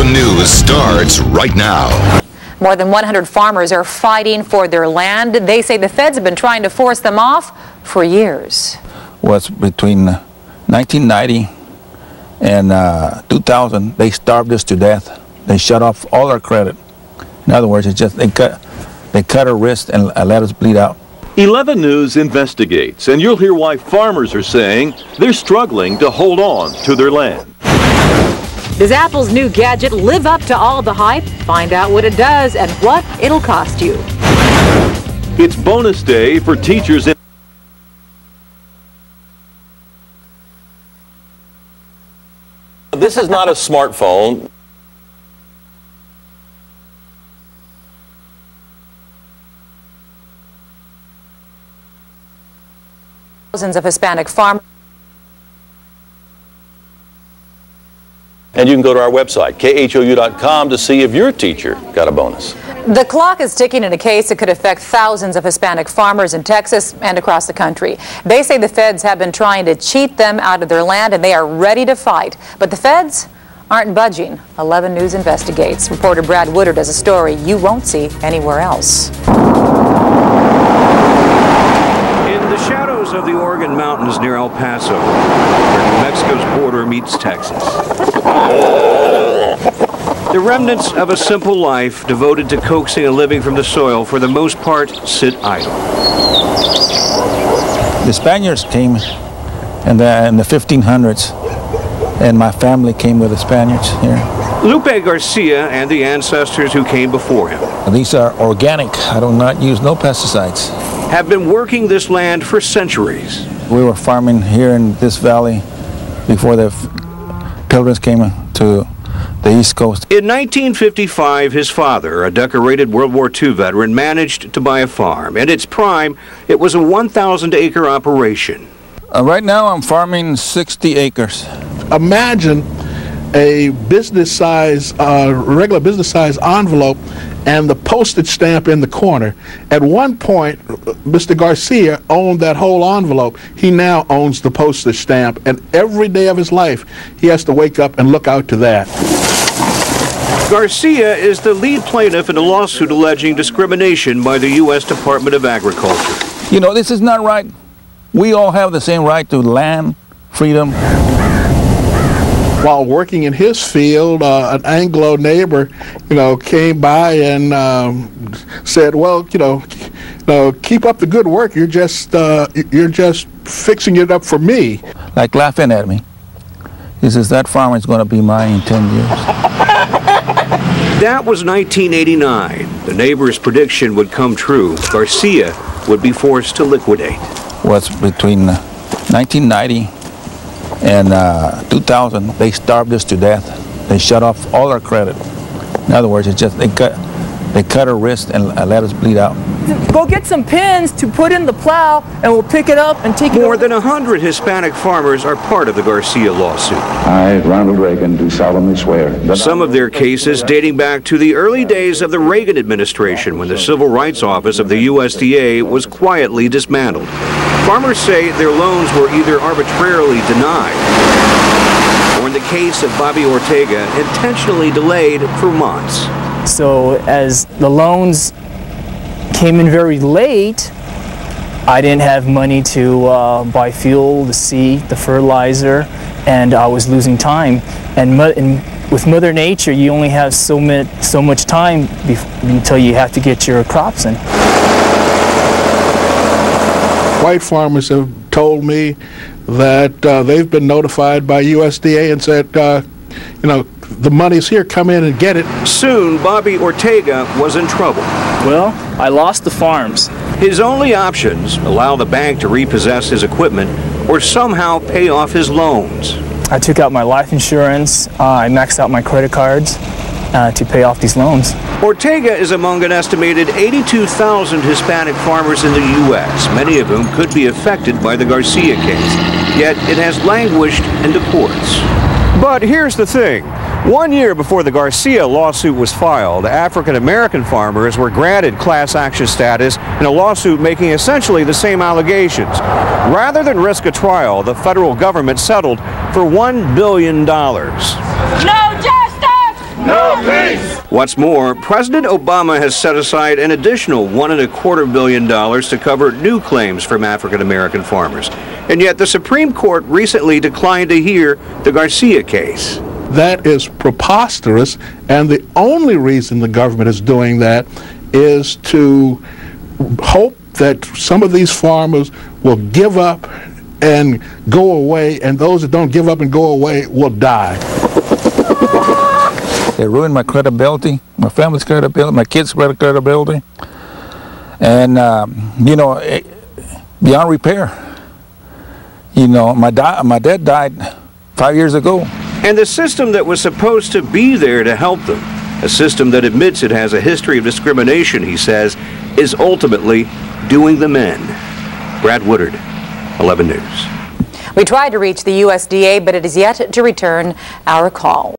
11 News starts right now. More than 100 farmers are fighting for their land. They say the feds have been trying to force them off for years. Was between 1990 and 2000, they starved us to death. They shut off all our credit. In other words, it's just they cut our wrist and let us bleed out. 11 News investigates, and you'll hear why farmers are saying they're struggling to hold on to their land. Does Apple's new gadget live up to all the hype? Find out what it does and what it'll cost you. It's bonus day for teachers in This is not a smartphone. Thousands of Hispanic farmers. And you can go to our website, khou.com, to see if your teacher got a bonus. The clock is ticking in a case that could affect thousands of Hispanic farmers in Texas and across the country. They say the feds have been trying to cheat them out of their land and they are ready to fight. But the feds aren't budging. 11 News investigates. Reporter Brad Woodard has a story you won't see anywhere else. In the shadows of the Oregon mountains near El Paso, where New Mexico's border meets Texas. The remnants of a simple life devoted to coaxing a living from the soil, for the most part, sit idle. The Spaniards came in the 1500s, and my family came with the Spaniards here. Lupe Garcia and the ancestors who came before him. These are organic. I do not use no pesticides. Have been working this land for centuries. We were farming here in this valley before the Pilgrims came to the East Coast. In 1955, his father, a decorated World War II veteran, managed to buy a farm. At its prime, it was a 1,000-acre operation. Right now, I'm farming 60 acres. Imagine a business-size, regular business-size envelope and the postage stamp in the corner. At one point, Mr. Garcia owned that whole envelope. He now owns the postage stamp, and every day of his life, he has to wake up and look out to that. Garcia is the lead plaintiff in a lawsuit alleging discrimination by the U.S. Department of Agriculture. You know, this is not right. We all have the same right to land, freedom. While working in his field, an Anglo neighbor, came by and said, "Well, keep up the good work. You're just fixing it up for me." Like laughing at me. He says, "That farm is going to be mine in 10 years." That was 1989. The neighbor's prediction would come true. Garcia would be forced to liquidate. Was between 1990 and 2000, they starved us to death. They shut off all our credit. In other words, it's just they cut our wrist and let us bleed out. Go get some pins to put in the plow, and we'll pick it up and take it over. More than 100 Hispanic farmers are part of the Garcia lawsuit. I, Ronald Reagan, do solemnly swear that some of their cases dating back to the early days of the Reagan administration, when the Civil Rights Office of the USDA was quietly dismantled. Farmers say their loans were either arbitrarily denied, or in the case of Bobby Ortega, intentionally delayed for months. So as the loans came in very late, I didn't have money to buy fuel, the seed, the fertilizer, and I was losing time. And with Mother Nature, you only have so much time until you have to get your crops in. White farmers have told me that they've been notified by USDA and said, the money's here, come in and get it. Soon, Bobby Ortega was in trouble. Well, I lost the farms. His only options: allow the bank to repossess his equipment or somehow pay off his loans. I took out my life insurance. I maxed out my credit cards to pay off these loans. Ortega is among an estimated 82,000 Hispanic farmers in the U.S., many of whom could be affected by the Garcia case. Yet it has languished in the courts. But here's the thing. 1 year before the Garcia lawsuit was filed, African-American farmers were granted class action status in a lawsuit making essentially the same allegations. Rather than risk a trial, the federal government settled for $1 billion. No justice! No peace! What's more, President Obama has set aside an additional $1.25 billion to cover new claims from African-American farmers. And yet the Supreme Court recently declined to hear the Garcia case. That is preposterous, and the only reason the government is doing that is to hope that some of these farmers will give up and go away, and those that don't give up and go away will die. They ruined my credibility, my family's credibility, my kids' credibility, and you know, beyond repair. You know, my dad died 5 years ago. And the system that was supposed to be there to help them, a system that admits it has a history of discrimination, he says, is ultimately doing them in. Brad Woodard, 11 News. We tried to reach the USDA, but it is yet to return our call.